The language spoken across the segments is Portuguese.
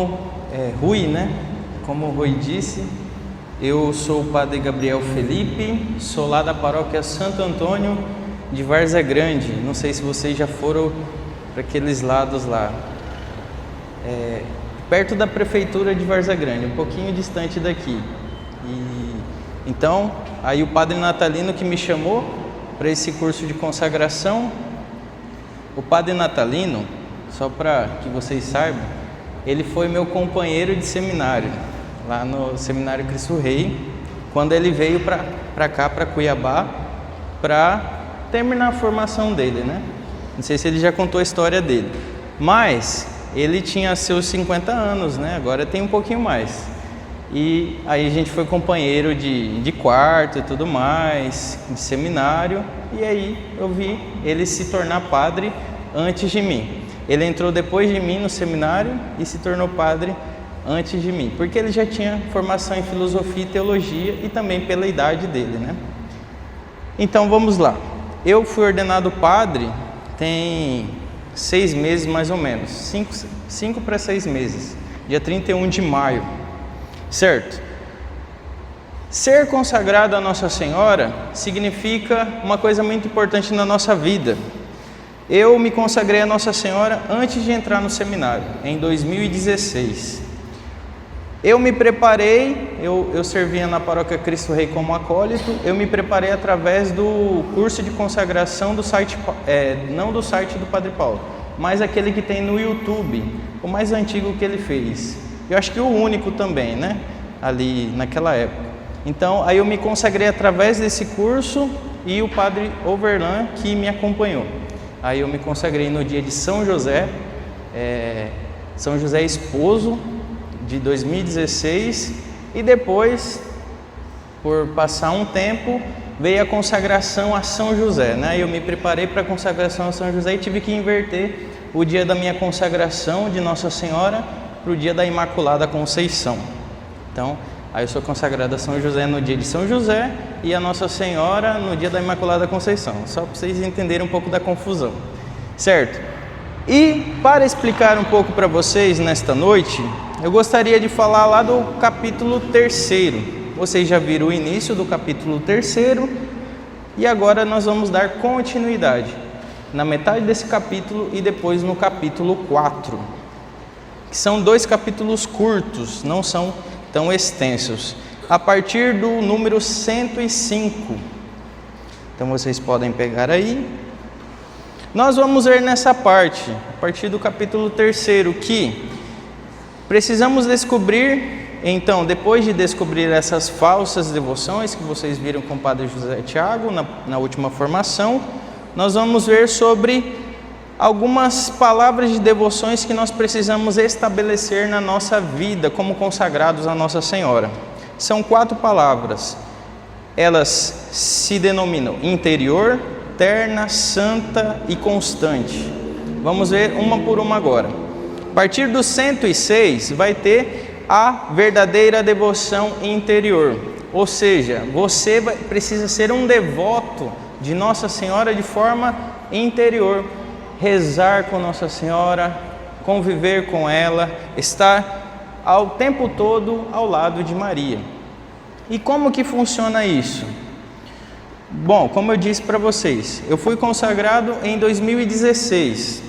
como Rui, né? Como o Rui disse, eu sou o Padre Gabriel Felipe, sou lá da paróquia Santo Antônio de Várzea Grande. Não sei se vocês já foram para aqueles lados lá, perto da prefeitura de Várzea Grande, um pouquinho distante daqui. Então, aí o Padre Natalino que me chamou para esse curso de consagração. O Padre Natalino, só para que vocês saibam, ele foi meu companheiro de seminário, lá no Seminário Cristo Rei, quando ele veio para cá, para Cuiabá, para terminar a formação dele, né? Não sei se ele já contou a história dele, mas ele tinha seus 50 anos, né? Agora tem um pouquinho mais. E aí a gente foi companheiro de quarto e tudo mais, de seminário, e aí eu vi ele se tornar padre antes de mim. Ele entrou depois de mim no seminário e se tornou padre antes de mim, porque ele já tinha formação em filosofia e teologia e também pela idade dele, né? Então vamos lá. Eu fui ordenado padre tem 6 meses mais ou menos, 5 para 6 meses, dia 31 de maio, certo? Ser consagrado a Nossa Senhora significa uma coisa muito importante na nossa vida. Eu me consagrei a Nossa Senhora antes de entrar no seminário, em 2016. Eu me preparei, eu servia na paróquia Cristo Rei como acólito, eu me preparei através do curso de consagração do site, não do site do Padre Paulo, mas aquele que tem no YouTube, o mais antigo que ele fez. Eu acho que o único também, né? Ali naquela época. Então, aí eu me consagrei através desse curso e o Padre Overlan que me acompanhou. Aí eu me consagrei no dia de São José, São José esposo, de 2016, e depois, por passar um tempo, veio a consagração a São José, né? Eu me preparei para a consagração a São José e tive que inverter o dia da minha consagração de Nossa Senhora para o dia da Imaculada Conceição. Então, aí eu sou consagrado a São José no dia de São José e a Nossa Senhora no dia da Imaculada Conceição, só para vocês entenderem um pouco da confusão, certo? E para explicar um pouco para vocês nesta noite, eu gostaria de falar lá do capítulo 3º. Vocês já viram o início do capítulo 3º e agora nós vamos dar continuidade na metade desse capítulo e depois no capítulo 4, que são 2 capítulos curtos, não são tão extensos, a partir do número 105. Então vocês podem pegar aí. Nós vamos ver nessa parte, a partir do capítulo 3º, que precisamos descobrir, então, depois de descobrir essas falsas devoções que vocês viram com o Padre José Tiago na última formação, nós vamos ver sobre algumas palavras de devoções que nós precisamos estabelecer na nossa vida como consagrados a Nossa Senhora. São 4 palavras. Elas se denominam interior, terna, santa e constante. Vamos ver uma por uma agora. A partir do 106 vai ter a verdadeira devoção interior. Ou seja, você precisa ser um devoto de Nossa Senhora de forma interior. Rezar com Nossa Senhora, conviver com ela, estar ao tempo todo ao lado de Maria. E como que funciona isso? Bom, como eu disse para vocês, eu fui consagrado em 2016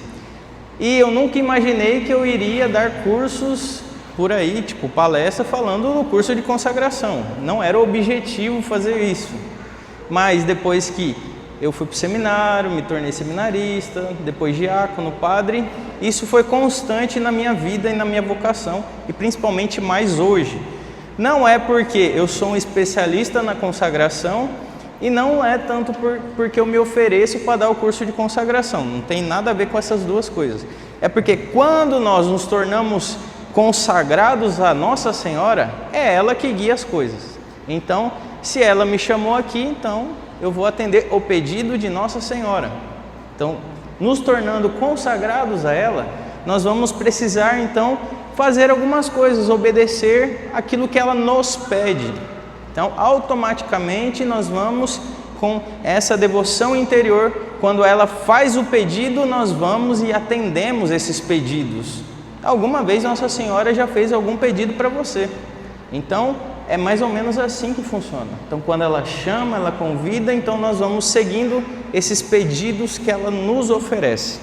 e eu nunca imaginei que eu iria dar cursos por aí, tipo palestra falando no curso de consagração. Não era o objetivo fazer isso, mas depois que eu fui para o seminário, me tornei seminarista, depois diácono, padre, isso foi constante na minha vida e na minha vocação, e principalmente mais hoje. Não é porque eu sou um especialista na consagração e não é tanto porque eu me ofereço para dar o curso de consagração, não tem nada a ver com essas duas coisas. É porque quando nós nos tornamos consagrados a Nossa Senhora, é ela que guia as coisas. Então, se ela me chamou aqui, então eu vou atender o pedido de Nossa Senhora. Então, nos tornando consagrados a ela, nós vamos precisar então fazer algumas coisas, obedecer aquilo que ela nos pede. Então, automaticamente nós vamos com essa devoção interior. Quando ela faz o pedido, nós vamos e atendemos esses pedidos. Alguma vez Nossa Senhora já fez algum pedido para você. Então, é mais ou menos assim que funciona. Então, quando ela chama, ela convida, então nós vamos seguindo esses pedidos que ela nos oferece.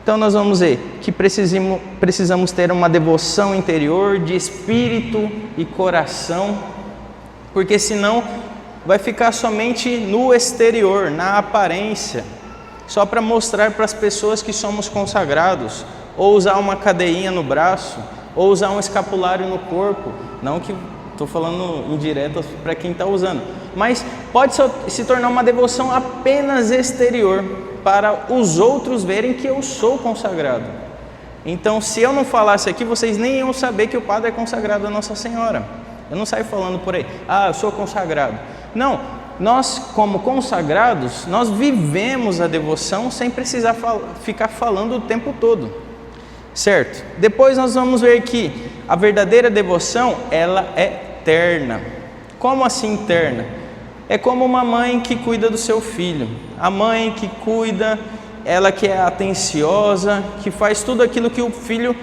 Então, nós vamos ver que precisamos ter uma devoção interior de espírito e coração, porque senão vai ficar somente no exterior, na aparência, só para mostrar para as pessoas que somos consagrados, ou usar uma cadeinha no braço, ou usar um escapulário no corpo. Não que estou falando indireto para quem está usando, mas pode se tornar uma devoção apenas exterior, para os outros verem que eu sou consagrado. Então, se eu não falasse aqui, vocês nem iam saber que o padre é consagrado a Nossa Senhora. Eu não saio falando por aí, eu sou consagrado. Não, nós como consagrados, nós vivemos a devoção sem precisar ficar falando o tempo todo, certo? Depois nós vamos ver que a verdadeira devoção, ela é terna. Como assim terna? É como uma mãe que cuida do seu filho. A mãe que cuida, ela que é atenciosa, que faz tudo aquilo que o filho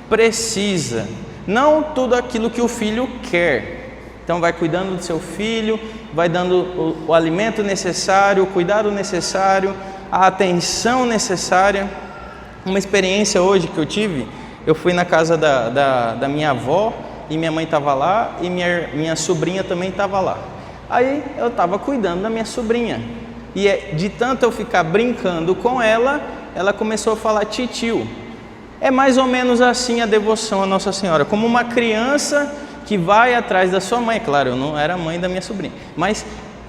precisa, não tudo aquilo que o filho quer. Então vai cuidando do seu filho, vai dando o alimento necessário, o cuidado necessário, a atenção necessária. Uma experiência hoje que eu tive, eu fui na casa da minha avó, e minha mãe estava lá, e minha sobrinha também estava lá. Aí eu estava cuidando da minha sobrinha, e de tanto eu ficar brincando com ela, ela começou a falar titio. É mais ou menos assim a devoção a Nossa Senhora, como uma criança que vai atrás da sua mãe. Claro, eu não era a mãe da minha sobrinha, mas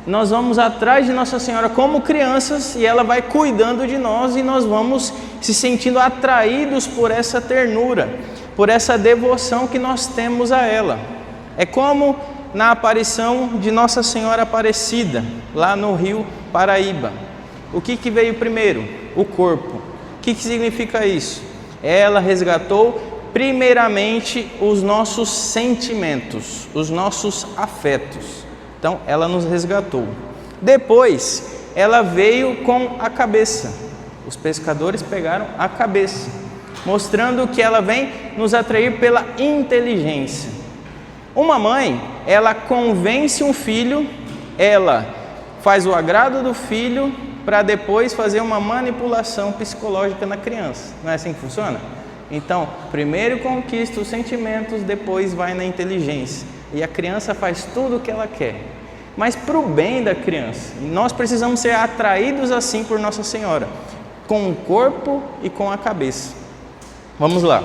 nós vamos atrás de Nossa Senhora como crianças, e ela vai cuidando de nós, e nós vamos se sentindo atraídos por essa ternura, por essa devoção que nós temos a ela. É como na aparição de Nossa Senhora Aparecida, lá no Rio Paraíba. O que veio primeiro? O corpo. O que significa isso? Ela resgatou primeiramente os nossos sentimentos, os nossos afetos. Então, ela nos resgatou. Depois, ela veio com a cabeça. Os pescadores pegaram a cabeça, mostrando que ela vem nos atrair pela inteligência. Uma mãe, ela convence um filho, ela faz o agrado do filho para depois fazer uma manipulação psicológica na criança. Não é assim que funciona? Então, primeiro conquista os sentimentos, depois vai na inteligência. E a criança faz tudo o que ela quer, mas para o bem da criança. E nós precisamos ser atraídos assim por Nossa Senhora, com o corpo e com a cabeça. Vamos lá.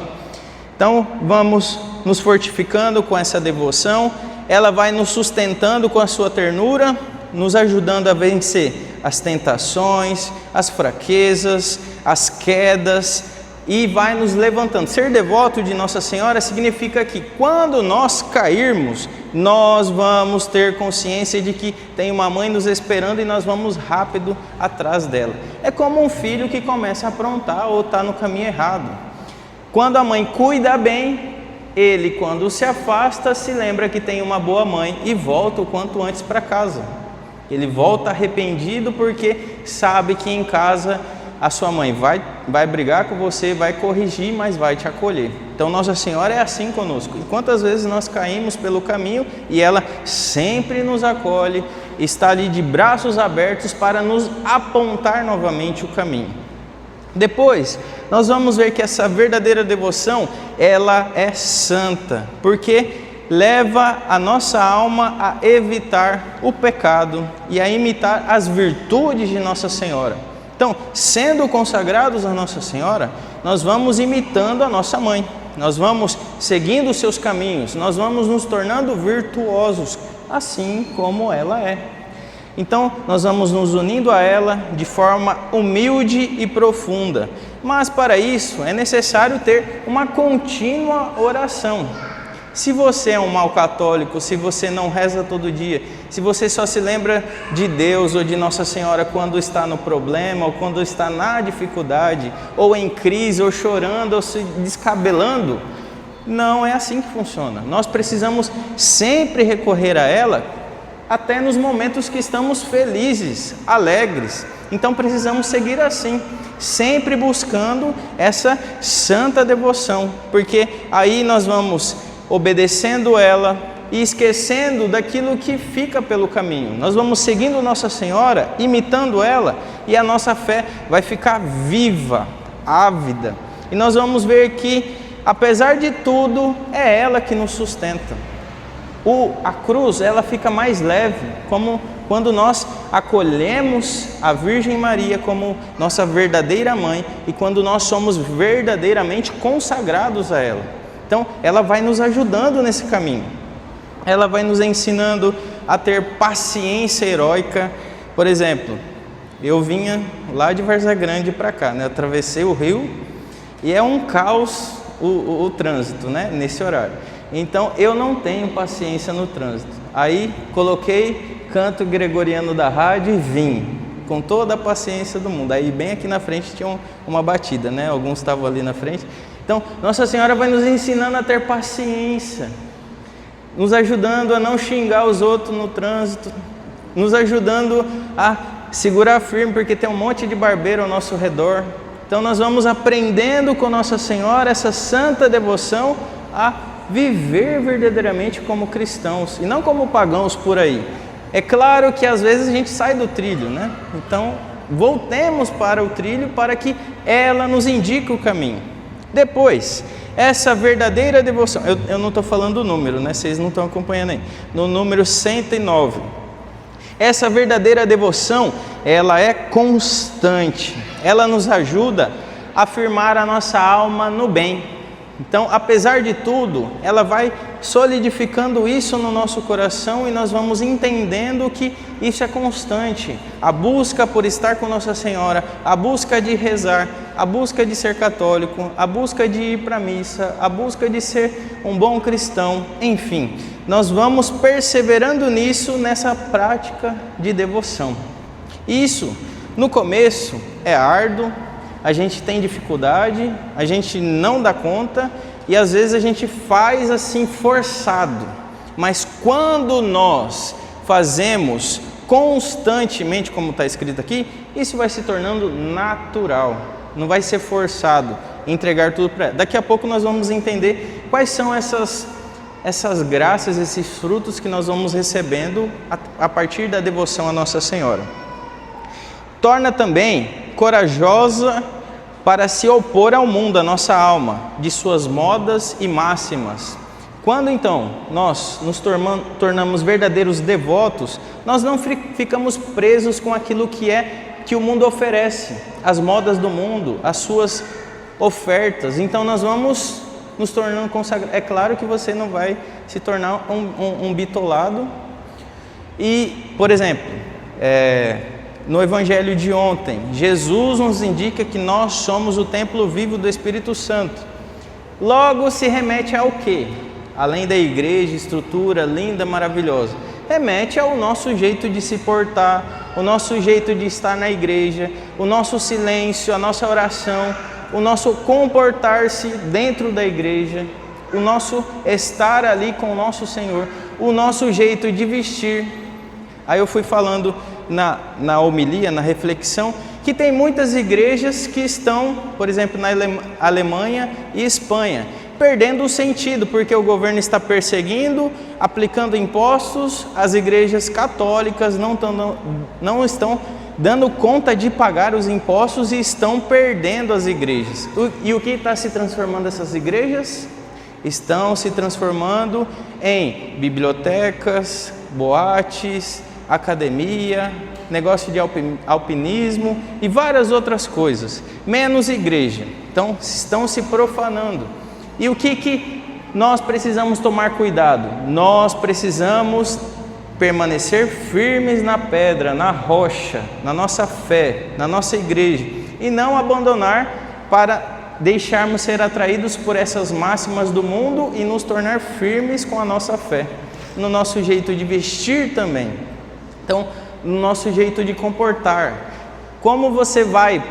Então, vamos nos fortificando com essa devoção. Ela vai nos sustentando com a sua ternura, nos ajudando a vencer as tentações, as fraquezas, as quedas, e vai nos levantando. Ser devoto de Nossa Senhora significa que quando nós cairmos, nós vamos ter consciência de que tem uma mãe nos esperando e nós vamos rápido atrás dela. É como um filho que começa a aprontar ou está no caminho errado. Quando a mãe cuida bem, ele, quando se afasta, se lembra que tem uma boa mãe e volta o quanto antes para casa. Ele volta arrependido porque sabe que em casa a sua mãe vai brigar com você, vai corrigir, mas vai te acolher. Então Nossa Senhora é assim conosco. E quantas vezes nós caímos pelo caminho e ela sempre nos acolhe, está ali de braços abertos para nos apontar novamente o caminho. Depois, nós vamos ver que essa verdadeira devoção, ela é santa, porque leva a nossa alma a evitar o pecado e a imitar as virtudes de Nossa Senhora. Então, sendo consagrados a Nossa Senhora, nós vamos imitando a nossa mãe, nós vamos seguindo os seus caminhos, nós vamos nos tornando virtuosos, assim como ela é. Então, nós vamos nos unindo a ela de forma humilde e profunda. Mas para isso é necessário ter uma contínua oração. Se você é um mau católico, se você não reza todo dia, se você só se lembra de Deus ou de Nossa Senhora quando está no problema, ou quando está na dificuldade, ou em crise, ou chorando, ou se descabelando, não é assim que funciona. Nós precisamos sempre recorrer a ela, até nos momentos que estamos felizes, alegres. Então precisamos seguir assim. sempre buscando essa santa devoção, porque aí nós vamos obedecendo ela e esquecendo daquilo que fica pelo caminho. Nós vamos seguindo Nossa Senhora, imitando ela, e a nossa fé vai ficar viva, ávida. E nós vamos ver que, apesar de tudo, é ela que nos sustenta. A cruz, ela fica mais leve, como quando nós acolhemos a Virgem Maria como nossa verdadeira mãe e quando nós somos verdadeiramente consagrados a ela. Então, ela vai nos ajudando nesse caminho. Ela vai nos ensinando a ter paciência heróica. Por exemplo, eu vinha lá de Várzea Grande para cá, né? Atravessei o rio e é um caos o trânsito, né? Nesse horário. Então, eu não tenho paciência no trânsito. Aí, coloquei canto gregoriano da rádio e vim, com toda a paciência do mundo. Aí, bem aqui na frente tinha uma batida, né? Alguns estavam ali na frente. Então, Nossa Senhora vai nos ensinando a ter paciência, nos ajudando a não xingar os outros no trânsito, nos ajudando a segurar firme, porque tem um monte de barbeiro ao nosso redor. Então, nós vamos aprendendo com Nossa Senhora essa santa devoção a viver verdadeiramente como cristãos e não como pagãos por aí. É claro que às vezes a gente sai do trilho, né? Então, voltemos para o trilho para que ela nos indique o caminho. Depois, essa verdadeira devoção, eu não estou falando o número, né? Vocês não estão acompanhando aí. No número 109. Essa verdadeira devoção, ela é constante. Ela nos ajuda a firmar a nossa alma no bem. Então, apesar de tudo, ela vai solidificando isso no nosso coração e nós vamos entendendo que isso é constante. A busca por estar com Nossa Senhora, a busca de rezar, a busca de ser católico, a busca de ir para a missa, a busca de ser um bom cristão, enfim. Nós vamos perseverando nisso, nessa prática de devoção. Isso, no começo, é árduo. A gente tem dificuldade, a gente não dá conta e às vezes a gente faz assim forçado. Mas quando nós fazemos constantemente, como está escrito aqui, isso vai se tornando natural, não vai ser forçado, entregar tudo para ela. Daqui a pouco nós vamos entender quais são essas graças, esses frutos que nós vamos recebendo a partir da devoção a Nossa Senhora. Torna também corajosa para se opor ao mundo, a nossa alma, de suas modas e máximas. Quando então nós nos tornamos verdadeiros devotos, nós não ficamos presos com aquilo que o mundo oferece, as modas do mundo, as suas ofertas. Então nós vamos nos tornando consagrados. É claro que você não vai se tornar um bitolado. E, por exemplo, no Evangelho de ontem, Jesus nos indica que nós somos o templo vivo do Espírito Santo. Logo se remete ao quê? Além da igreja, estrutura linda, maravilhosa, remete ao nosso jeito de se portar, o nosso jeito de estar na igreja, o nosso silêncio, a nossa oração, o nosso comportar-se dentro da igreja, o nosso estar ali com o nosso Senhor, o nosso jeito de vestir. Aí eu fui falando na homilia, na reflexão, que tem muitas igrejas que estão, por exemplo, na Alemanha e Espanha, perdendo o sentido, porque o governo está perseguindo, aplicando impostos, as igrejas católicas não estão dando conta de pagar os impostos e estão perdendo as igrejas. E o que está se transformando essas igrejas? Estão se transformando em bibliotecas, boates, academia, negócio de alpinismo e várias outras coisas, menos igreja. Então, estão se profanando. E o que nós precisamos tomar cuidado? Nós precisamos permanecer firmes na pedra, na rocha, na nossa fé, na nossa igreja, e não abandonar para deixarmos ser atraídos por essas máximas do mundo e nos tornar firmes com a nossa fé, no nosso jeito de vestir também. Então, no nosso jeito de comportar. Como você vai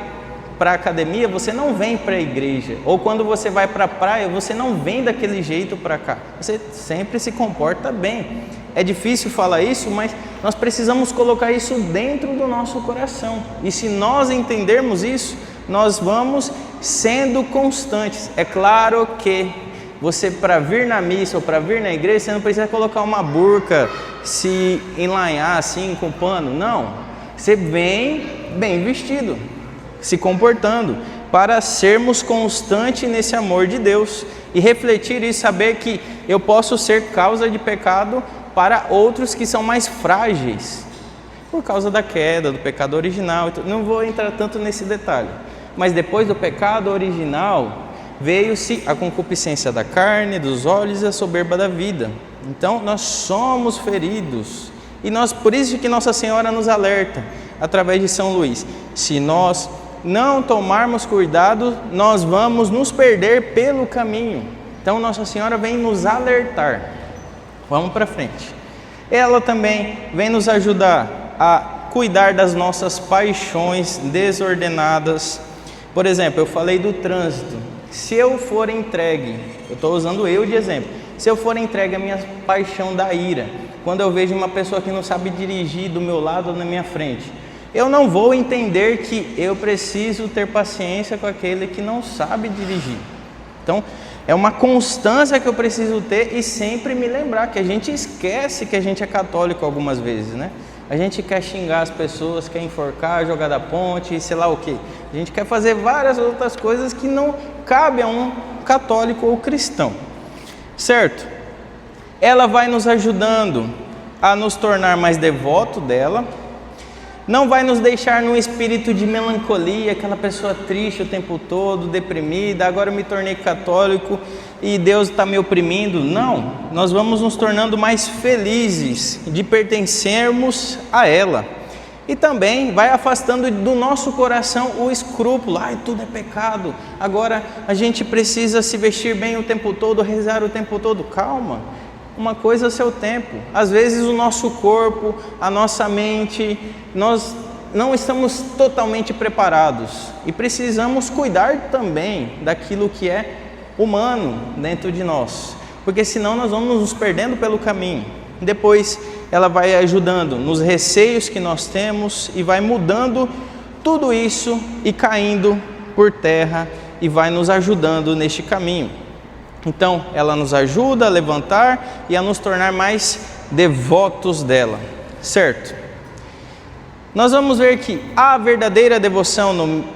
para a academia, você não vem para a igreja. Ou quando você vai para a praia, você não vem daquele jeito para cá. Você sempre se comporta bem. É difícil falar isso, mas nós precisamos colocar isso dentro do nosso coração. E se nós entendermos isso, nós vamos sendo constantes. É claro que você, para vir na missa ou para vir na igreja, você não precisa colocar uma burca, se enlanhar assim com pano, não. Você vem bem vestido, se comportando, para sermos constantes nesse amor de Deus e refletir e saber que eu posso ser causa de pecado para outros que são mais frágeis, por causa da queda, do pecado original. Não vou entrar tanto nesse detalhe, mas depois do pecado original, veio-se a concupiscência da carne, dos olhos e a soberba da vida. Então nós somos feridos, e por isso que Nossa Senhora nos alerta, através de São Luís, se nós não tomarmos cuidado, nós vamos nos perder pelo caminho. Então Nossa Senhora vem nos alertar. Vamos para frente. Ela também vem nos ajudar a cuidar das nossas paixões desordenadas. Por exemplo, eu falei do trânsito. Se eu for entregue, eu estou usando eu de exemplo, se eu for entregue à minha paixão da ira, quando eu vejo uma pessoa que não sabe dirigir do meu lado ou na minha frente, eu não vou entender que eu preciso ter paciência com aquele que não sabe dirigir. Então, é uma constância que eu preciso ter e sempre me lembrar que a gente esquece que a gente é católico algumas vezes, né? A gente quer xingar as pessoas, quer enforcar, jogar da ponte, sei lá o quê. A gente quer fazer várias outras coisas que não cabe a um católico ou cristão, certo? Ela vai nos ajudando a nos tornar mais devoto dela, não vai nos deixar num espírito de melancolia, aquela pessoa triste o tempo todo, deprimida, agora eu me tornei católico e Deus está me oprimindo. Não, nós vamos nos tornando mais felizes de pertencermos a ela. E também vai afastando do nosso coração o escrúpulo, tudo é pecado, agora a gente precisa se vestir bem o tempo todo, rezar o tempo todo. Calma, uma coisa é o seu tempo. Às vezes o nosso corpo, a nossa mente, nós não estamos totalmente preparados e precisamos cuidar também daquilo que é humano dentro de nós, porque senão nós vamos nos perdendo pelo caminho. Depois ela vai ajudando nos receios que nós temos e vai mudando tudo isso e caindo por terra e vai nos ajudando neste caminho. Então ela nos ajuda a levantar e a nos tornar mais devotos dela, certo? Nós vamos ver que a verdadeira devoção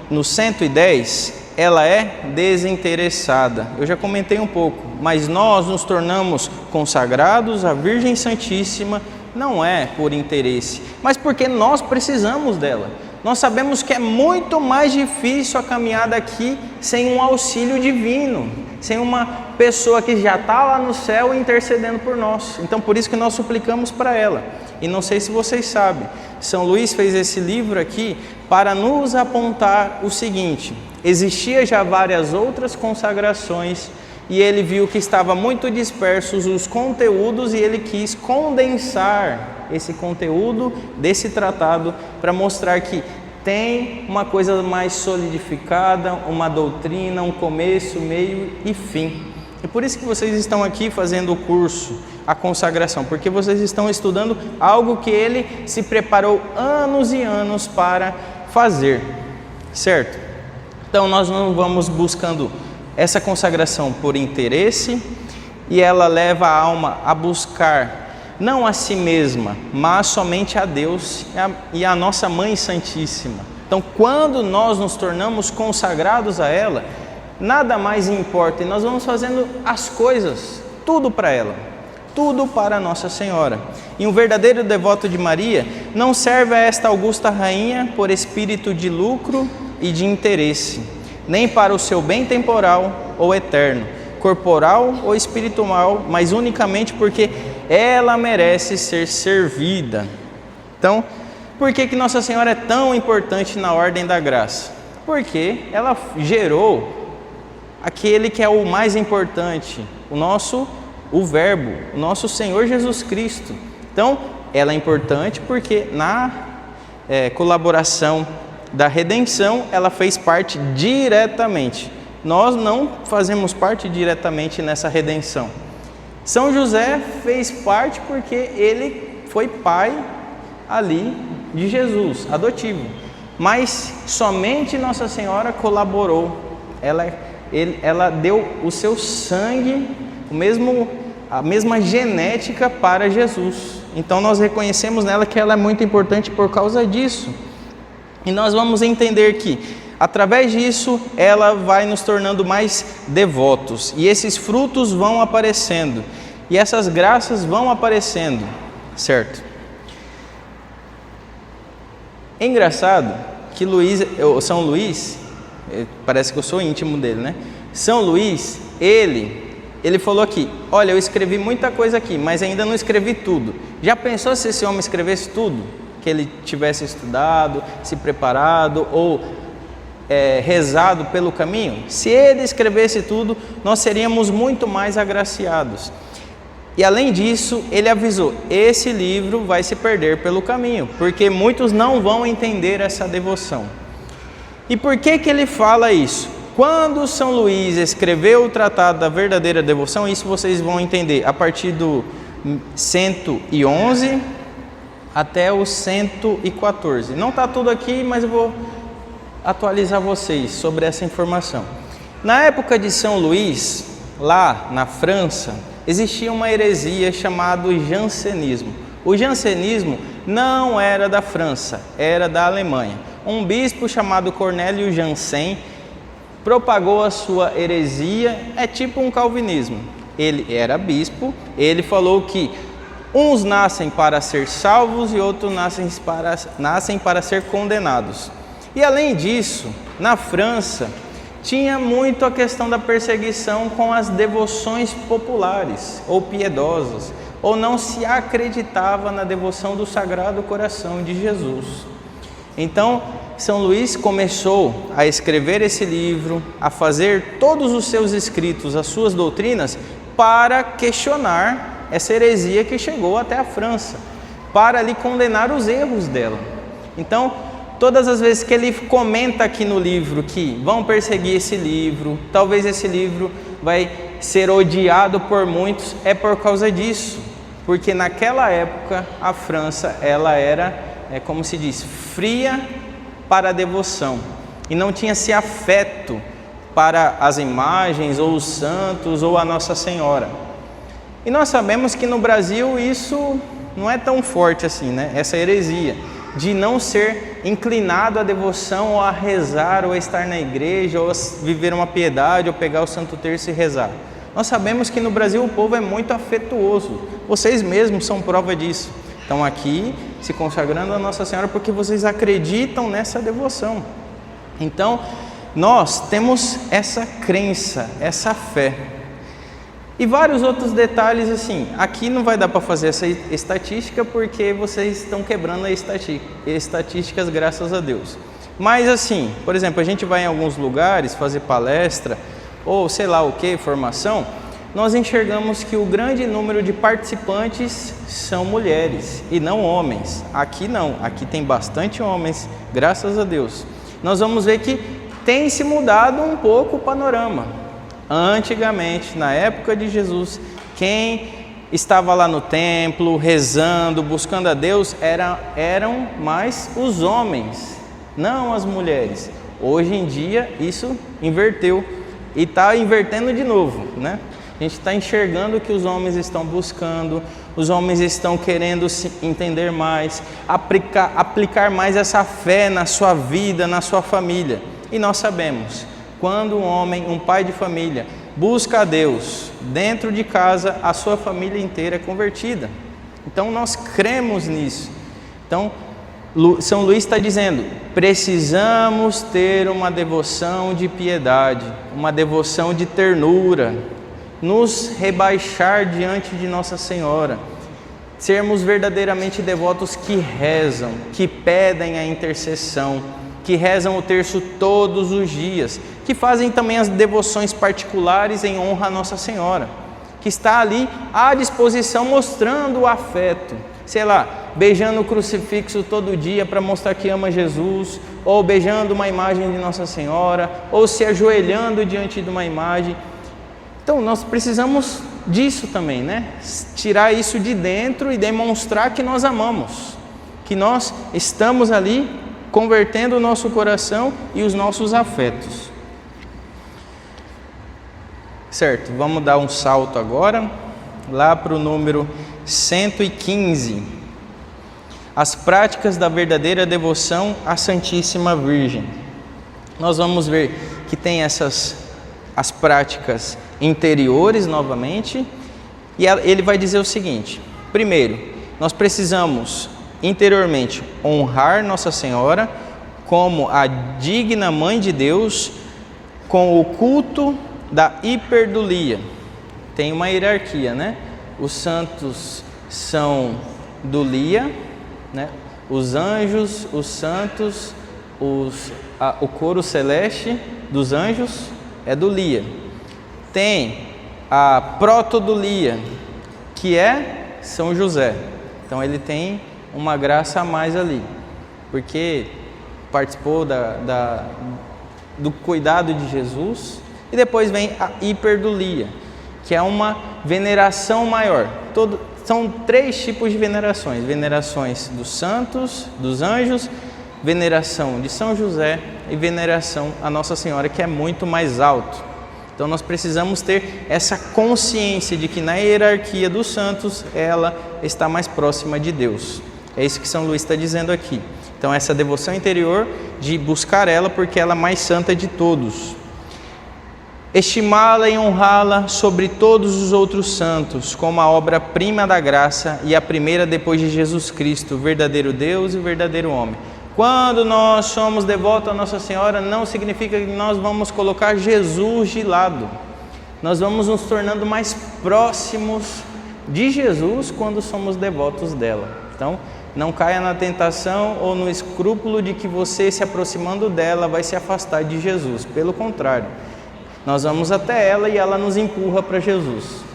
no 110, ela é desinteressada. Eu já comentei um pouco, mas nós nos tornamos consagrados à Virgem Santíssima, não é por interesse, mas porque nós precisamos dela. Nós sabemos que é muito mais difícil a caminhada aqui sem um auxílio divino, sem uma pessoa que já está lá no céu intercedendo por nós. Então por isso que nós suplicamos para ela. E não sei se vocês sabem, São Luís fez esse livro aqui para nos apontar o seguinte: existia já várias outras consagrações e ele viu que estava muito dispersos os conteúdos e ele quis condensar esse conteúdo desse tratado para mostrar que tem uma coisa mais solidificada, uma doutrina, um começo, meio e fim. E por isso que vocês estão aqui fazendo o curso, a consagração, porque vocês estão estudando algo que ele se preparou anos e anos para fazer, certo? Então nós não vamos buscando essa consagração por interesse, e ela leva a alma a buscar não a si mesma, mas somente a Deus e a nossa Mãe Santíssima. Então quando nós nos tornamos consagrados a ela, nada mais importa, e nós vamos fazendo as coisas, tudo para ela, tudo para Nossa Senhora. E um verdadeiro devoto de Maria não serve a esta augusta rainha por espírito de lucro e de interesse, nem para o seu bem temporal ou eterno, corporal ou espiritual, mas unicamente porque ela merece ser servida. Então, por que Nossa Senhora é tão importante na ordem da graça? Porque ela gerou aquele que é o mais importante, o Verbo, o nosso Senhor Jesus Cristo. Então, ela é importante porque na colaboração da redenção, ela fez parte diretamente. Nós não fazemos parte diretamente nessa redenção. São José fez parte porque ele foi pai ali de Jesus, adotivo. mas somente Nossa Senhora colaborou. Ela deu o seu sangue, a mesma genética para Jesus. Então nós reconhecemos nela que ela é muito importante por causa disso. E nós vamos entender que, através disso, ela vai nos tornando mais devotos. E esses frutos vão aparecendo. E essas graças vão aparecendo, certo? É engraçado que São Luís, parece que eu sou íntimo dele, né? São Luís, ele falou aqui: olha, eu escrevi muita coisa aqui, mas ainda não escrevi tudo. Já pensou se esse homem escrevesse tudo? Que ele tivesse estudado, se preparado ou rezado pelo caminho? Se ele escrevesse tudo, nós seríamos muito mais agraciados. E além disso, ele avisou: esse livro vai se perder pelo caminho, porque muitos não vão entender essa devoção. E por que ele fala isso? Quando São Luís escreveu o Tratado da Verdadeira Devoção, isso vocês vão entender a partir do 111 até o 114. Não está tudo aqui, mas eu vou atualizar vocês sobre essa informação. Na época de São Luís, lá na França, existia uma heresia chamada jansenismo. O jansenismo não era da França, era da Alemanha. Um bispo chamado Cornélio Jansen propagou a sua heresia, é tipo um calvinismo. Ele era bispo, ele falou que uns nascem para ser salvos e outros nascem para ser condenados. E além disso, na França, tinha muito a questão da perseguição com as devoções populares ou piedosas, ou não se acreditava na devoção do Sagrado Coração de Jesus. Então, São Luís começou a escrever esse livro, a fazer todos os seus escritos, as suas doutrinas, para questionar essa heresia que chegou até a França, para lhe condenar os erros dela. Então, todas as vezes que ele comenta aqui no livro que vão perseguir esse livro, talvez esse livro vai ser odiado por muitos, é por causa disso. Porque naquela época a França, ela era, como se diz, fria para a devoção. E não tinha esse afeto para as imagens, ou os santos, ou a Nossa Senhora. E nós sabemos que no Brasil isso não é tão forte assim, né? Essa heresia de não ser inclinado à devoção, ou a rezar, ou a estar na igreja, ou a viver uma piedade, ou pegar o Santo Terço e rezar. Nós sabemos que no Brasil o povo é muito afetuoso. Vocês mesmos são prova disso. Estão aqui se consagrando a Nossa Senhora porque vocês acreditam nessa devoção. Então, nós temos essa crença, essa fé. E vários outros detalhes assim. Aqui não vai dar para fazer essa estatística porque vocês estão quebrando as estatísticas, graças a Deus. Mas assim, por exemplo, a gente vai em alguns lugares fazer palestra ou sei lá o que, formação, nós enxergamos que o grande número de participantes são mulheres e não homens. Aqui não, aqui tem bastante homens, graças a Deus. Nós vamos ver que tem se mudado um pouco o panorama. Antigamente, na época de Jesus, quem estava lá no templo, rezando, buscando a Deus, eram mais os homens, não as mulheres. Hoje em dia, isso inverteu e está invertendo de novo, né? A gente está enxergando que os homens estão buscando, os homens estão querendo se entender mais, aplicar mais essa fé na sua vida, na sua família. E nós sabemos, quando um homem, um pai de família, busca a Deus dentro de casa, a sua família inteira é convertida. Então nós cremos nisso. Então São Luís está dizendo, precisamos ter uma devoção de piedade, uma devoção de ternura, nos rebaixar diante de Nossa Senhora, sermos verdadeiramente devotos que rezam, que pedem a intercessão, que rezam o terço todos os dias, que fazem também as devoções particulares em honra a Nossa Senhora, que está ali à disposição mostrando o afeto, sei lá, beijando o crucifixo todo dia para mostrar que ama Jesus, ou beijando uma imagem de Nossa Senhora, ou se ajoelhando diante de uma imagem. Então nós precisamos disso também, né? Tirar isso de dentro e demonstrar que nós amamos, que nós estamos ali convertendo o nosso coração e os nossos afetos. Certo, vamos dar um salto agora, lá para o número 115. As práticas da verdadeira devoção à Santíssima Virgem. Nós vamos ver que tem as práticas interiores novamente, e ele vai dizer o seguinte: primeiro, nós precisamos interiormente honrar Nossa Senhora como a digna Mãe de Deus, com o culto da hiperdulia. Tem uma hierarquia, né? Os santos são dulia, né? Os anjos, os santos, o coro celeste dos anjos é dulia. Tem a protodulia, que é São José. Então ele tem uma graça a mais ali, porque participou do cuidado de Jesus. E depois vem a hiperdulia, que é uma veneração maior. São 3 tipos de venerações: venerações dos santos, dos anjos, veneração de São José e veneração a Nossa Senhora, que é muito mais alto. Então nós precisamos ter essa consciência de que na hierarquia dos santos ela está mais próxima de Deus. É isso que São Luís está dizendo aqui. Então essa devoção interior de buscar ela, porque ela é a mais santa de todos. Estimá-la e honrá-la sobre todos os outros santos, como a obra-prima da graça e a primeira depois de Jesus Cristo, o verdadeiro Deus e o verdadeiro homem. Quando nós somos devotos a Nossa Senhora, não significa que nós vamos colocar Jesus de lado. Nós vamos nos tornando mais próximos de Jesus quando somos devotos dela. Então, não caia na tentação ou no escrúpulo de que você, se aproximando dela, vai se afastar de Jesus. Pelo contrário, nós vamos até ela e ela nos empurra para Jesus.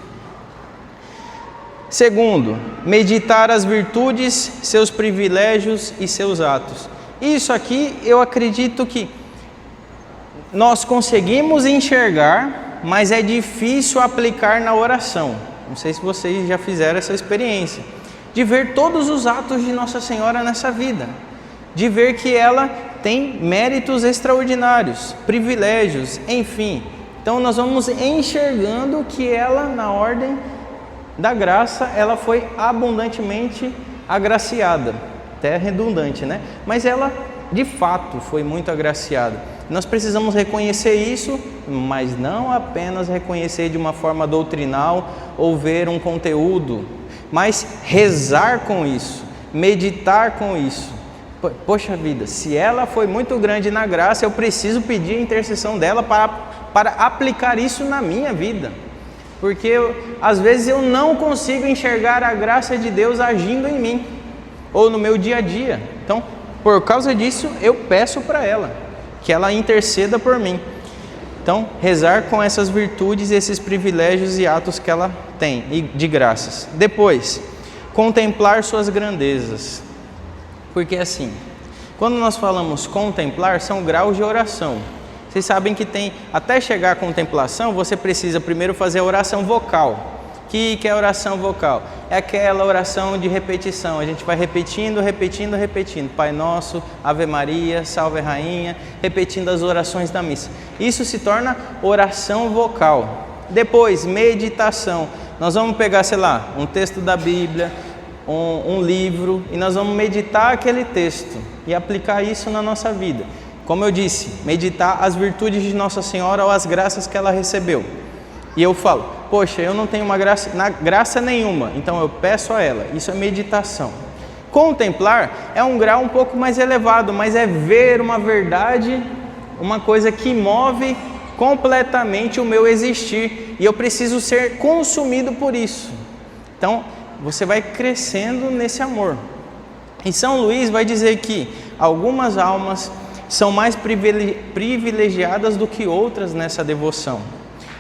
Segundo, meditar as virtudes, seus privilégios e seus atos. Isso aqui eu acredito que nós conseguimos enxergar, mas é difícil aplicar na oração. Não sei se vocês já fizeram essa experiência, de ver todos os atos de Nossa Senhora nessa vida, de ver que ela tem méritos extraordinários, privilégios, enfim. Então nós vamos enxergando que ela, na ordem da graça, ela foi abundantemente agraciada. Até redundante, né? Mas ela, de fato, foi muito agraciada. Nós precisamos reconhecer isso, mas não apenas reconhecer de uma forma doutrinal ou ver um conteúdo, mas rezar com isso, meditar com isso. Poxa vida, se ela foi muito grande na graça, eu preciso pedir a intercessão dela para aplicar isso na minha vida. Porque às vezes eu não consigo enxergar a graça de Deus agindo em mim, ou no meu dia a dia. Então, por causa disso, eu peço para ela, que ela interceda por mim. Então, rezar com essas virtudes, esses privilégios e atos que ela tem, e de graças. Depois, contemplar suas grandezas. Porque assim, quando nós falamos contemplar, são graus de oração. Vocês sabem que tem, até chegar à contemplação, você precisa primeiro fazer a oração vocal. Que é a oração vocal? É aquela oração de repetição. A gente vai repetindo. Pai Nosso, Ave Maria, Salve Rainha, repetindo as orações da missa. Isso se torna oração vocal. Depois, meditação. Nós vamos pegar, sei lá, um texto da Bíblia, um livro, e nós vamos meditar aquele texto e aplicar isso na nossa vida. Como eu disse, meditar as virtudes de Nossa Senhora ou as graças que ela recebeu. E eu falo, poxa, eu não tenho graça nenhuma, então eu peço a ela. Isso é meditação. Contemplar é um grau um pouco mais elevado, mas é ver uma verdade, uma coisa que move completamente o meu existir, e eu preciso ser consumido por isso. Então, você vai crescendo nesse amor. E São Luís vai dizer que algumas almas são mais privilegiadas do que outras nessa devoção,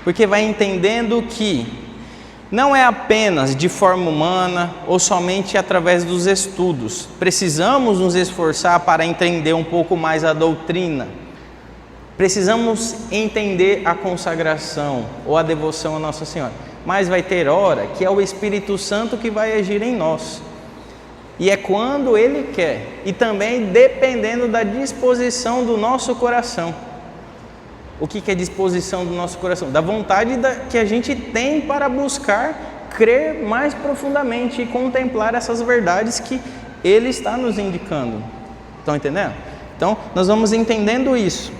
porque vai entendendo que não é apenas de forma humana ou somente através dos estudos. Precisamos nos esforçar para entender um pouco mais a doutrina. Precisamos entender a consagração ou a devoção a Nossa Senhora. Mas vai ter hora que é o Espírito Santo que vai agir em nós. E é quando Ele quer. E também dependendo da disposição do nosso coração. O que é disposição do nosso coração? Da vontade que a gente tem para buscar crer mais profundamente e contemplar essas verdades que Ele está nos indicando. Estão entendendo? Então, nós vamos entendendo isso.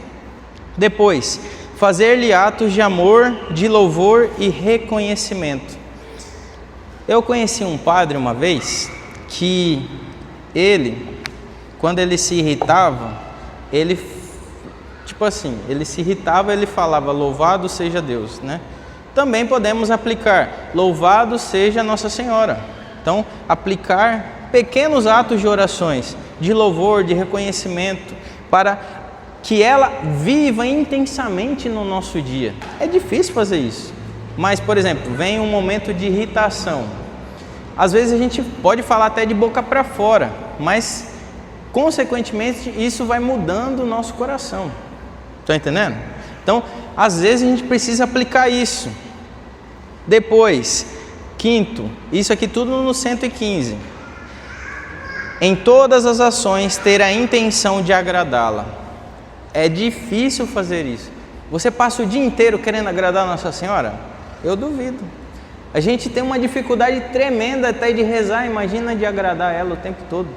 Depois, fazer-lhe atos de amor, de louvor e reconhecimento. Eu conheci um padre uma vez que ele, quando ele se irritava, ele se irritava, ele falava louvado seja Deus, né? Também podemos aplicar louvado seja Nossa Senhora. Então, aplicar pequenos atos de orações, de louvor, de reconhecimento, para que ela viva intensamente no nosso dia. É difícil fazer isso. Mas, por exemplo, vem um momento de irritação. Às vezes a gente pode falar até de boca para fora, mas, consequentemente, isso vai mudando o nosso coração. Estão entendendo? Então, às vezes a gente precisa aplicar isso. Depois, quinto, isso aqui tudo no 115. Em todas as ações ter a intenção de agradá-la. É difícil fazer isso. Você passa o dia inteiro querendo agradar a Nossa Senhora? Eu duvido. A gente tem uma dificuldade tremenda até de rezar, imagina de agradar ela o tempo todo.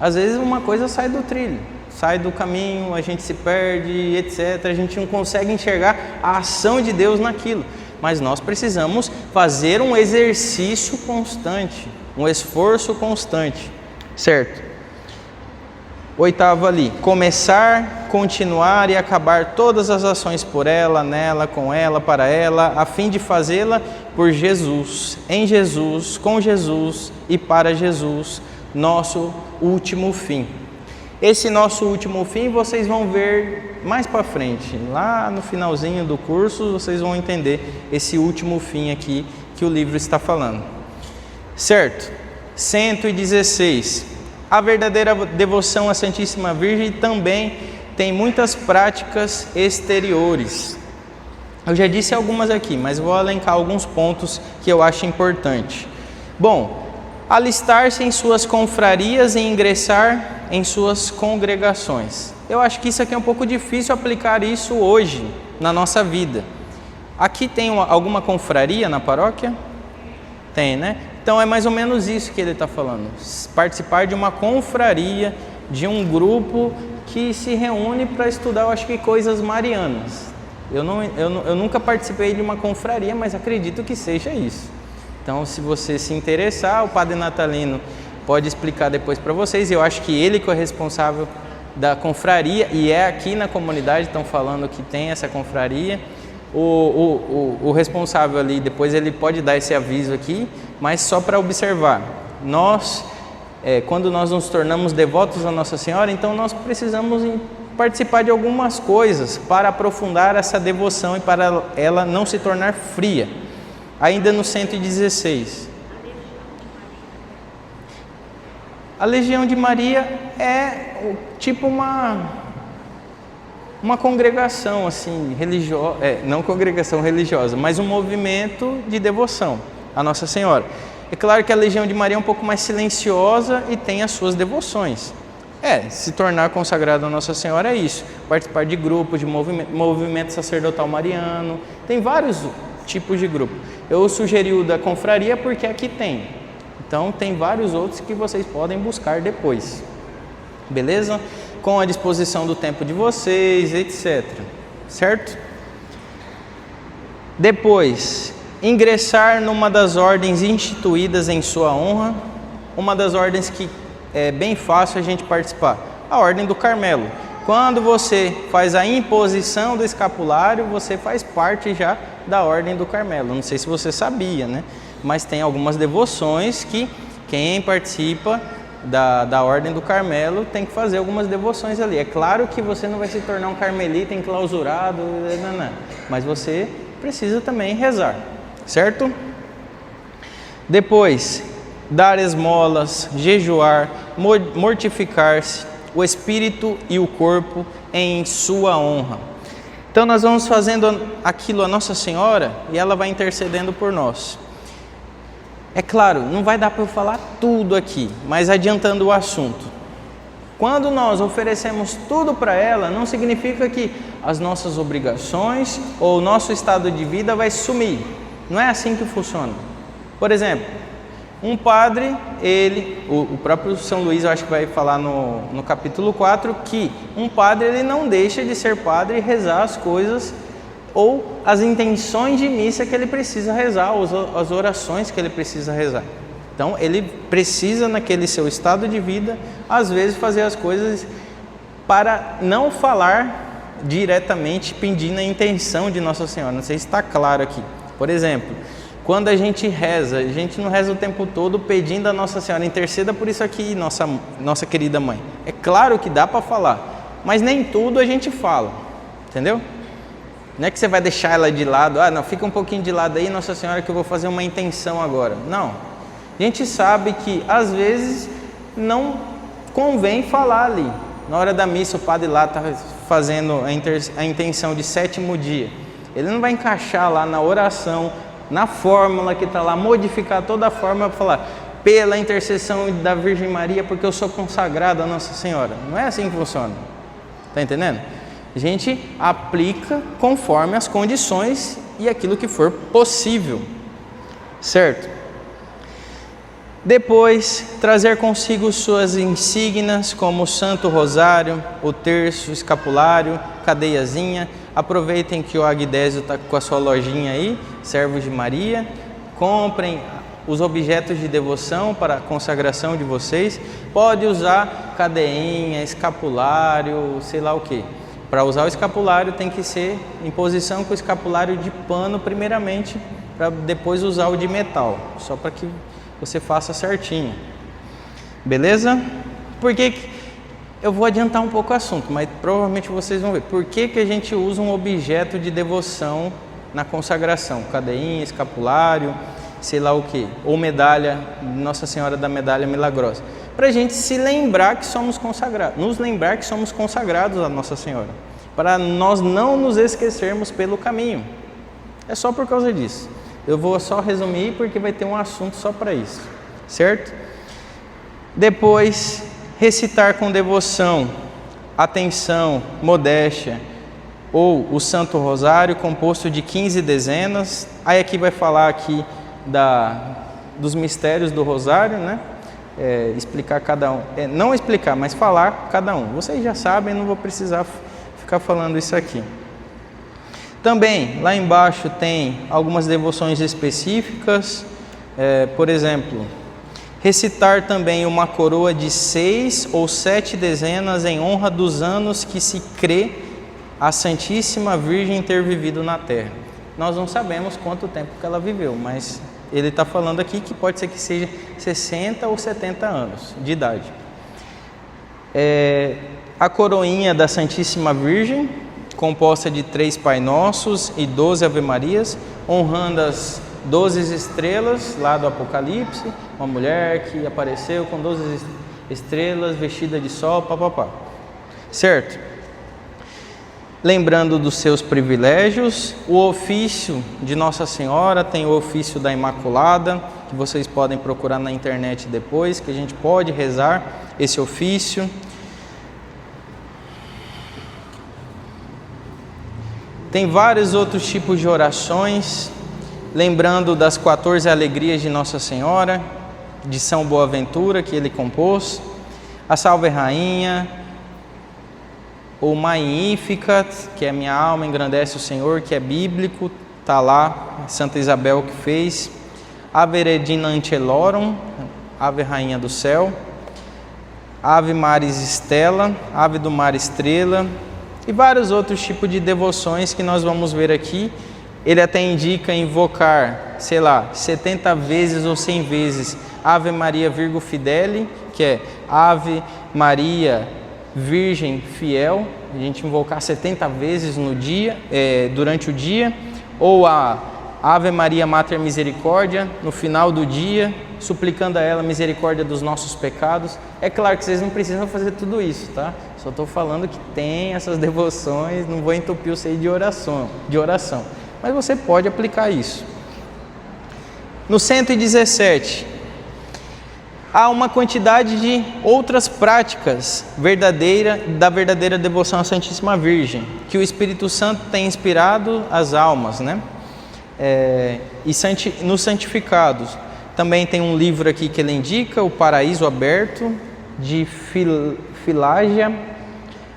Às vezes uma coisa sai do trilho, sai do caminho, a gente se perde, etc. A gente não consegue enxergar a ação de Deus naquilo. Mas nós precisamos fazer um exercício constante, um esforço constante, certo? Oitavo ali, começar, continuar e acabar todas as ações por ela, nela, com ela, para ela, a fim de fazê-la por Jesus, em Jesus, com Jesus e para Jesus, nosso último fim. Esse nosso último fim vocês vão ver mais para frente, lá no finalzinho do curso vocês vão entender esse último fim aqui que o livro está falando. Certo? 116. A verdadeira devoção à Santíssima Virgem também tem muitas práticas exteriores. Eu já disse algumas aqui, mas vou elencar alguns pontos que eu acho importante. Bom, alistar-se em suas confrarias e ingressar em suas congregações. Eu acho que isso aqui é um pouco difícil aplicar isso hoje na nossa vida. Aqui tem alguma confraria na paróquia? Tem, né? Então é mais ou menos isso que ele está falando. Participar de uma confraria, de um grupo que se reúne para estudar, eu acho que coisas marianas. Eu nunca participei de uma confraria, mas acredito que seja isso. Então, se você se interessar, o Padre Natalino pode explicar depois para vocês. Eu acho que ele que é responsável da confraria, e é aqui na comunidade, estão falando que tem essa confraria. O responsável ali, depois ele pode dar esse aviso aqui, mas só para observar. Nós, quando nós nos tornamos devotos a Nossa Senhora, então nós precisamos participar de algumas coisas para aprofundar essa devoção e para ela não se tornar fria. Ainda no 116. A Legião de Maria é tipo uma congregação assim, religiosa, não congregação religiosa, mas um movimento de devoção a Nossa Senhora. É claro que a Legião de Maria é um pouco mais silenciosa e tem as suas devoções. Se tornar consagrado a Nossa Senhora é isso, participar de grupos, de movimento sacerdotal mariano, tem vários tipos de grupo. Eu sugeri o da confraria porque aqui tem. Então tem vários outros que vocês podem buscar depois. Beleza? Com a disposição do tempo de vocês, etc. Certo? Depois, ingressar numa das ordens instituídas em sua honra, uma das ordens que é bem fácil a gente participar, a Ordem do Carmelo. Quando você faz a imposição do escapulário, você faz parte já da Ordem do Carmelo. Não sei se você sabia, né? Mas tem algumas devoções que quem participa da Ordem do Carmelo tem que fazer algumas devoções ali. É claro que você não vai se tornar um carmelita enclausurado, mas você precisa também rezar, certo? Depois, dar esmolas, jejuar, mortificar-se, o espírito e o corpo em sua honra. Então nós vamos fazendo aquilo a Nossa Senhora e ela vai intercedendo por nós. É claro, não vai dar para eu falar tudo aqui, mas adiantando o assunto. Quando nós oferecemos tudo para ela, não significa que as nossas obrigações ou o nosso estado de vida vai sumir. Não é assim que funciona. Por exemplo, um padre, o próprio São Luís, eu acho que vai falar no capítulo 4, que um padre ele não deixa de ser padre e rezar as coisas ou as intenções de missa que ele precisa rezar, as orações que ele precisa rezar. Então, ele precisa, naquele seu estado de vida, às vezes fazer as coisas para não falar diretamente pedindo a intenção de Nossa Senhora. Não sei se está claro aqui. Por exemplo, quando a gente reza, a gente não reza o tempo todo pedindo a Nossa Senhora, interceda por isso aqui, nossa querida mãe. É claro que dá para falar, mas nem tudo a gente fala, entendeu? Não é que você vai deixar ela de lado, não, fica um pouquinho de lado aí, Nossa Senhora, que eu vou fazer uma intenção agora. Não. A gente sabe que às vezes não convém falar ali. Na hora da missa o padre lá está fazendo a intenção de 7º dia. Ele não vai encaixar lá na oração, na fórmula que está lá, modificar toda a fórmula para falar pela intercessão da Virgem Maria, porque eu sou consagrado a Nossa Senhora. Não é assim que funciona. Está entendendo? A gente aplica conforme as condições e aquilo que for possível. Certo? Depois, trazer consigo suas insígnias, como o Santo Rosário, o terço, o escapulário, cadeiazinha. Aproveitem que o Agdésio está com a sua lojinha aí, Servos de Maria. Comprem os objetos de devoção para a consagração de vocês. Pode usar cadeinha, escapulário, sei lá o que. Para usar o escapulário tem que ser em posição com o escapulário de pano primeiramente, para depois usar o de metal, só para que você faça certinho, beleza? Porque eu vou adiantar um pouco o assunto, mas provavelmente vocês vão ver. Por que a gente usa um objeto de devoção na consagração? Cadeinha, escapulário, sei lá o que, ou medalha, Nossa Senhora da Medalha Milagrosa. Para a gente se lembrar que somos consagrados, nos lembrar que somos consagrados a Nossa Senhora. Para nós não nos esquecermos pelo caminho. É só por causa disso. Eu vou só resumir porque vai ter um assunto só para isso, certo? Depois, recitar com devoção, atenção, modéstia, ou o Santo Rosário composto de 15 dezenas. Aí aqui vai falar aqui dos mistérios do Rosário, né? Explicar cada um, não explicar, mas falar cada um. Vocês já sabem, não vou precisar ficar falando isso aqui. Também, lá embaixo tem algumas devoções específicas, por exemplo, recitar também uma coroa de 6 ou 7 dezenas em honra dos anos que se crê a Santíssima Virgem ter vivido na Terra. Nós não sabemos quanto tempo que ela viveu, mas ele está falando aqui que pode ser que seja 60 ou 70 anos de idade. A coroinha da Santíssima Virgem, composta de 3 Pai Nossos e 12 Ave Marias, honrando as 12 estrelas lá do Apocalipse, uma mulher que apareceu com 12 estrelas, vestida de sol, papapá. Certo? Lembrando dos seus privilégios, o ofício de Nossa Senhora, tem o ofício da Imaculada, que vocês podem procurar na internet depois, que a gente pode rezar esse ofício. Tem vários outros tipos de orações, lembrando das 14 alegrias de Nossa Senhora, de São Boaventura, que ele compôs, a Salve Rainha, o Magnificat, que é minha alma engrandece o Senhor, que é bíblico, está lá, Santa Isabel que fez, Ave Regina Ancelorum, Ave Rainha do Céu, Ave Maris Stella, Ave do Mar Estrela, e vários outros tipos de devoções que nós vamos ver aqui. Ele até indica invocar, 70 vezes ou 100 vezes Ave Maria Virgo Fideli, que é Ave Maria Virgem Fiel, a gente invocar 70 vezes no dia, durante o dia, ou a Ave Maria Mater Misericórdia no final do dia, suplicando a ela misericórdia dos nossos pecados. É claro que vocês não precisam fazer tudo isso, tá? Só estou falando que tem essas devoções, não vou entupir você de oração, mas você pode aplicar isso. No 117, há uma quantidade de outras práticas da verdadeira devoção à Santíssima Virgem, que o Espírito Santo tem inspirado as almas, né? E nos santificados. Também tem um livro aqui que ele indica, O Paraíso Aberto, de Filágia,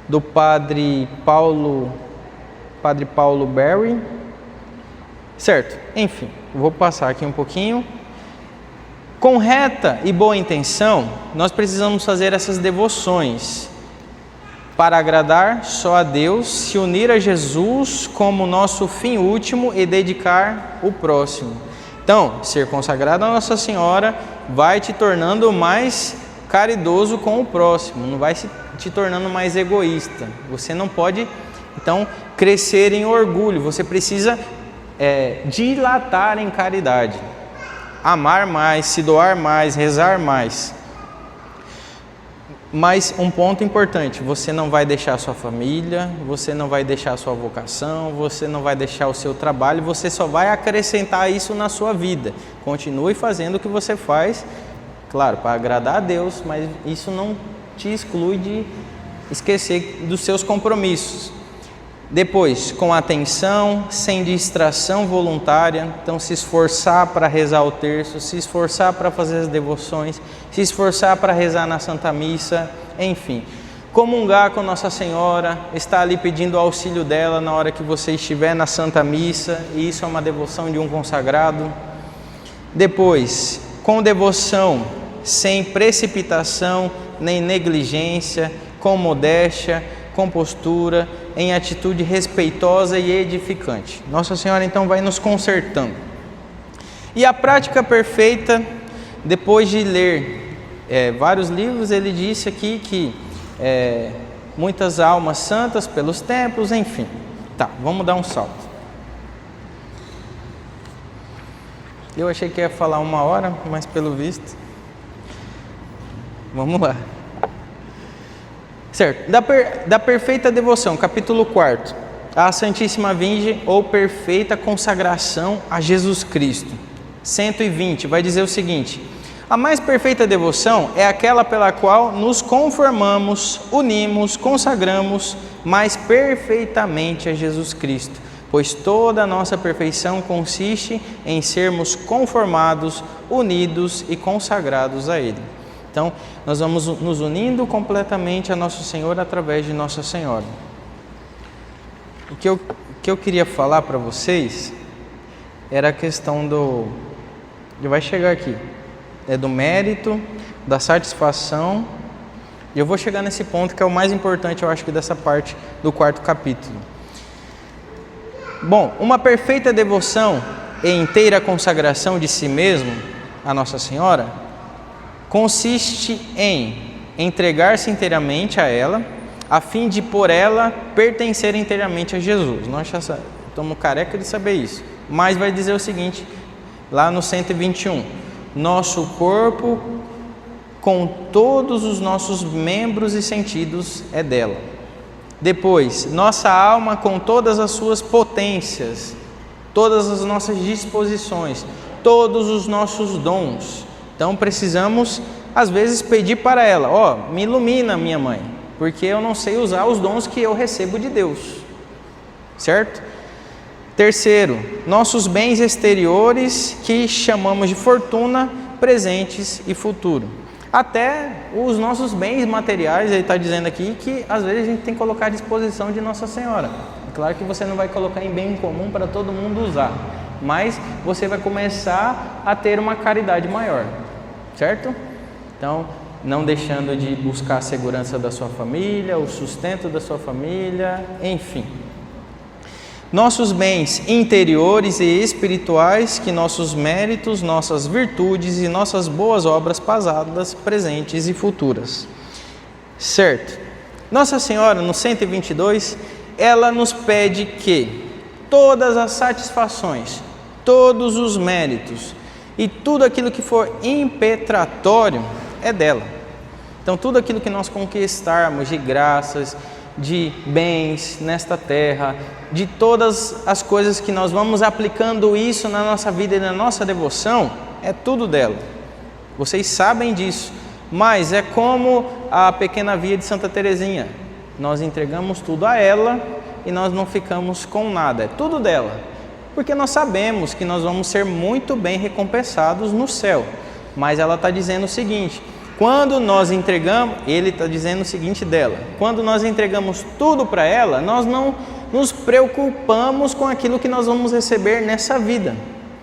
do Padre Paulo Berry. Certo, enfim, vou passar aqui um pouquinho. Com reta e boa intenção, nós precisamos fazer essas devoções para agradar só a Deus, se unir a Jesus como nosso fim último e dedicar o próximo. Então, ser consagrado a Nossa Senhora vai te tornando mais caridoso com o próximo, não vai te tornando mais egoísta. Você não pode, então, crescer em orgulho, você precisa dilatar em caridade. Amar mais, se doar mais, rezar mais. Mas um ponto importante, você não vai deixar a sua família, você não vai deixar a sua vocação, você não vai deixar o seu trabalho, você só vai acrescentar isso na sua vida. Continue fazendo o que você faz, claro, para agradar a Deus, mas isso não te exclui de esquecer dos seus compromissos. Depois, com atenção, sem distração voluntária, então se esforçar para rezar o terço, se esforçar para fazer as devoções, se esforçar para rezar na Santa Missa, enfim. Comungar com Nossa Senhora, estar ali pedindo o auxílio dela na hora que você estiver na Santa Missa, e isso é uma devoção de um consagrado. Depois, com devoção, sem precipitação, nem negligência, com modéstia, com postura, em atitude respeitosa e edificante. Nossa Senhora então vai nos consertando. E a prática perfeita, depois de ler vários livros, ele disse aqui que muitas almas santas pelos templos, enfim. Tá, vamos dar um salto. Eu achei que ia falar 1 hora, mas pelo visto, vamos lá. Certo, da perfeita devoção, capítulo 4, a Santíssima Virgem ou perfeita consagração a Jesus Cristo. 120, vai dizer o seguinte: a mais perfeita devoção é aquela pela qual nos conformamos, unimos, consagramos mais perfeitamente a Jesus Cristo, pois toda a nossa perfeição consiste em sermos conformados, unidos e consagrados a Ele. Então, nós vamos nos unindo completamente a Nosso Senhor através de Nossa Senhora. O que eu queria falar para vocês era a questão vai chegar aqui, do mérito, da satisfação, e eu vou chegar nesse ponto que é o mais importante, eu acho que dessa parte do 4º capítulo. Bom, uma perfeita devoção e inteira consagração de si mesmo a Nossa Senhora consiste em entregar-se inteiramente a ela, a fim de por ela pertencer inteiramente a Jesus. Nós já estamos careca de saber isso, mas vai dizer o seguinte, lá no 121, nosso corpo com todos os nossos membros e sentidos é dela. Depois, nossa alma com todas as suas potências, todas as nossas disposições, todos os nossos dons. Então precisamos, às vezes, pedir para ela, me ilumina, minha mãe, porque eu não sei usar os dons que eu recebo de Deus, certo? Terceiro, nossos bens exteriores, que chamamos de fortuna, presentes e futuro. Até os nossos bens materiais, ele está dizendo aqui que às vezes a gente tem que colocar à disposição de Nossa Senhora. É claro que você não vai colocar em bem comum para todo mundo usar, mas você vai começar a ter uma caridade maior. Certo? Então, não deixando de buscar a segurança da sua família, o sustento da sua família, enfim. Nossos bens interiores e espirituais, que nossos méritos, nossas virtudes e nossas boas obras passadas, presentes e futuras. Certo? Nossa Senhora, no 122, ela nos pede que todas as satisfações, todos os méritos, e tudo aquilo que for impetratório é dela. Então tudo aquilo que nós conquistarmos de graças, de bens nesta terra, de todas as coisas que nós vamos aplicando isso na nossa vida e na nossa devoção, é tudo dela. Vocês sabem disso, mas é como a pequena via de Santa Teresinha. Nós entregamos tudo a ela e nós não ficamos com nada, é tudo dela. Porque nós sabemos que nós vamos ser muito bem recompensados no céu. Mas ela está dizendo o seguinte, quando nós entregamos, ele está dizendo o seguinte dela, quando nós entregamos tudo para ela, nós não nos preocupamos com aquilo que nós vamos receber nessa vida.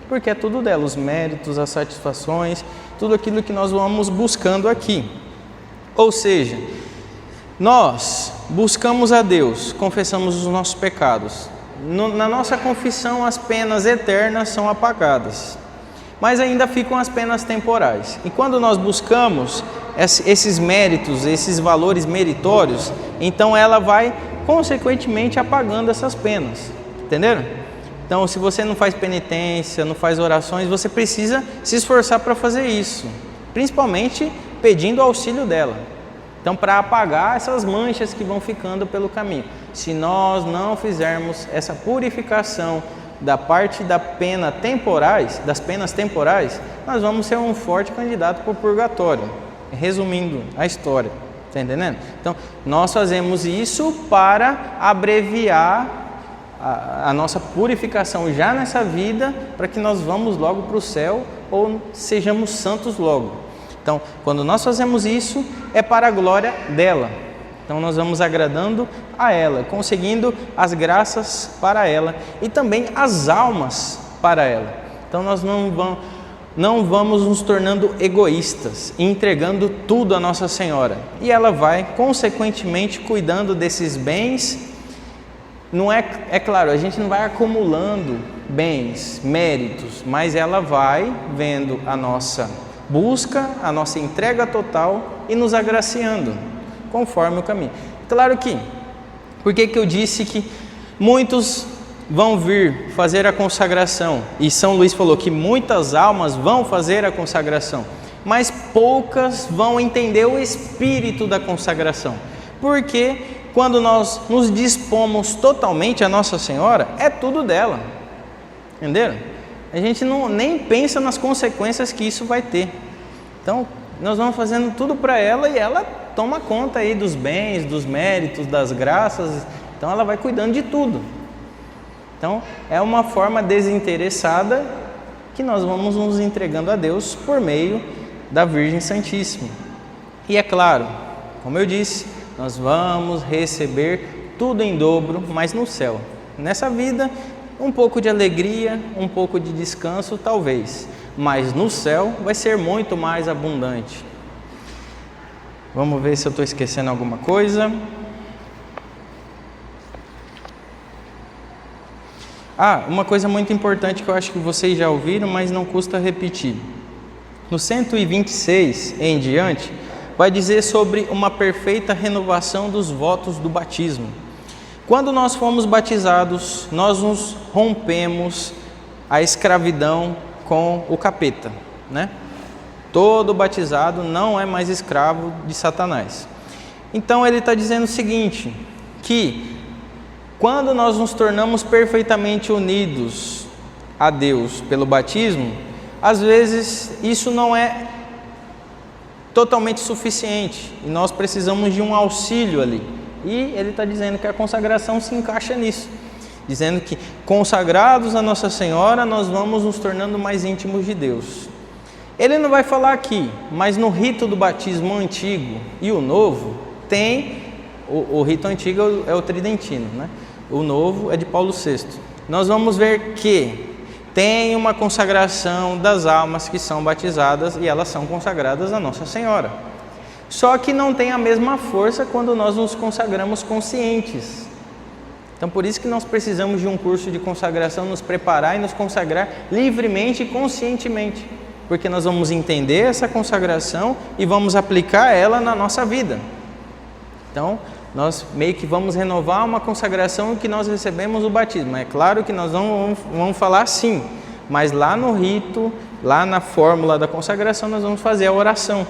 Porque é tudo dela, os méritos, as satisfações, tudo aquilo que nós vamos buscando aqui. Ou seja, nós buscamos a Deus, confessamos os nossos pecados. Na nossa confissão, as penas eternas são apagadas, mas ainda ficam as penas temporais. E quando nós buscamos esses méritos, esses valores meritórios, então ela vai consequentemente apagando essas penas. Entenderam? Então, se você não faz penitência, não faz orações, você precisa se esforçar para fazer isso, principalmente pedindo o auxílio dela. Então, para apagar essas manchas que vão ficando pelo caminho. Se nós não fizermos essa purificação da parte da pena temporais, das penas temporais, nós vamos ser um forte candidato para o purgatório. Resumindo a história, está entendendo? Então, nós fazemos isso para abreviar a nossa purificação já nessa vida, para que nós vamos logo para o céu ou sejamos santos logo. Então, quando nós fazemos isso, é para a glória dela. Então, nós vamos agradando a ela, conseguindo as graças para ela e também as almas para ela. Então, nós não vamos nos tornando egoístas, entregando tudo a Nossa Senhora. E ela vai, consequentemente, cuidando desses bens. Não é claro, a gente não vai acumulando bens, méritos, mas ela vai vendo a nossa busca, a nossa entrega total e nos agraciando, conforme o caminho. Claro que, por que eu disse que muitos vão vir fazer a consagração? E São Luís falou que muitas almas vão fazer a consagração, mas poucas vão entender o espírito da consagração. Porque quando nós nos dispomos totalmente a Nossa Senhora, é tudo dela. Entenderam? A gente nem pensa nas consequências que isso vai ter. Então, nós vamos fazendo tudo para ela e ela toma conta aí dos bens, dos méritos, das graças. Então, ela vai cuidando de tudo. Então, é uma forma desinteressada que nós vamos nos entregando a Deus por meio da Virgem Santíssima. E é claro, como eu disse, nós vamos receber tudo em dobro, mas no céu. Nessa vida, um pouco de alegria, um pouco de descanso, talvez. Mas no céu vai ser muito mais abundante. Vamos ver se eu estou esquecendo alguma coisa. Uma coisa muito importante que eu acho que vocês já ouviram, mas não custa repetir. No 126 em diante, vai dizer sobre uma perfeita renovação dos votos do batismo. Quando nós fomos batizados, nós nos rompemos a escravidão com o capeta, né? Todo batizado não é mais escravo de Satanás. Então ele está dizendo o seguinte, que quando nós nos tornamos perfeitamente unidos a Deus pelo batismo, às vezes isso não é totalmente suficiente e nós precisamos de um auxílio ali. E ele está dizendo que a consagração se encaixa nisso, dizendo que consagrados a Nossa Senhora nós vamos nos tornando mais íntimos de Deus. Ele não vai falar aqui, mas no rito do batismo antigo e o novo tem, o rito antigo é o tridentino, né? O novo é de Paulo VI. Nós vamos ver que tem uma consagração das almas que são batizadas e elas são consagradas a Nossa Senhora. Só que não tem a mesma força quando nós nos consagramos conscientes. Então, por isso que nós precisamos de um curso de consagração, nos preparar e nos consagrar livremente e conscientemente. Porque nós vamos entender essa consagração e vamos aplicar ela na nossa vida. Então, nós meio que vamos renovar uma consagração que nós recebemos o batismo. É claro que nós não vamos falar assim, mas lá no rito, lá na fórmula da consagração, nós vamos fazer a oração.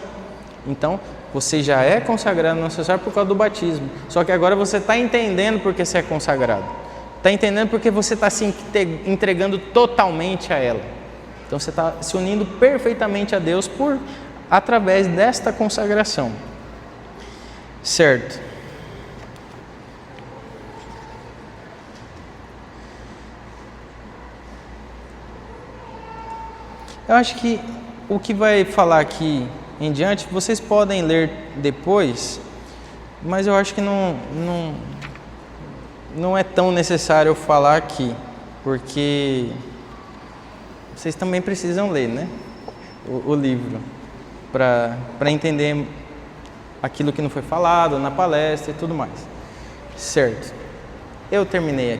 Então, Você já é consagrado Nossa Senhora por causa do batismo. Só que agora você está entendendo porque você é consagrado. Está entendendo porque você está se entregando totalmente a ela. Então você está se unindo perfeitamente a Deus através desta consagração. Certo? Eu acho que o que vai falar aqui em diante, vocês podem ler depois, mas eu acho que não é tão necessário eu falar aqui, porque vocês também precisam ler, né? O livro, para entender aquilo que não foi falado na palestra e tudo mais. Certo? Eu terminei aqui.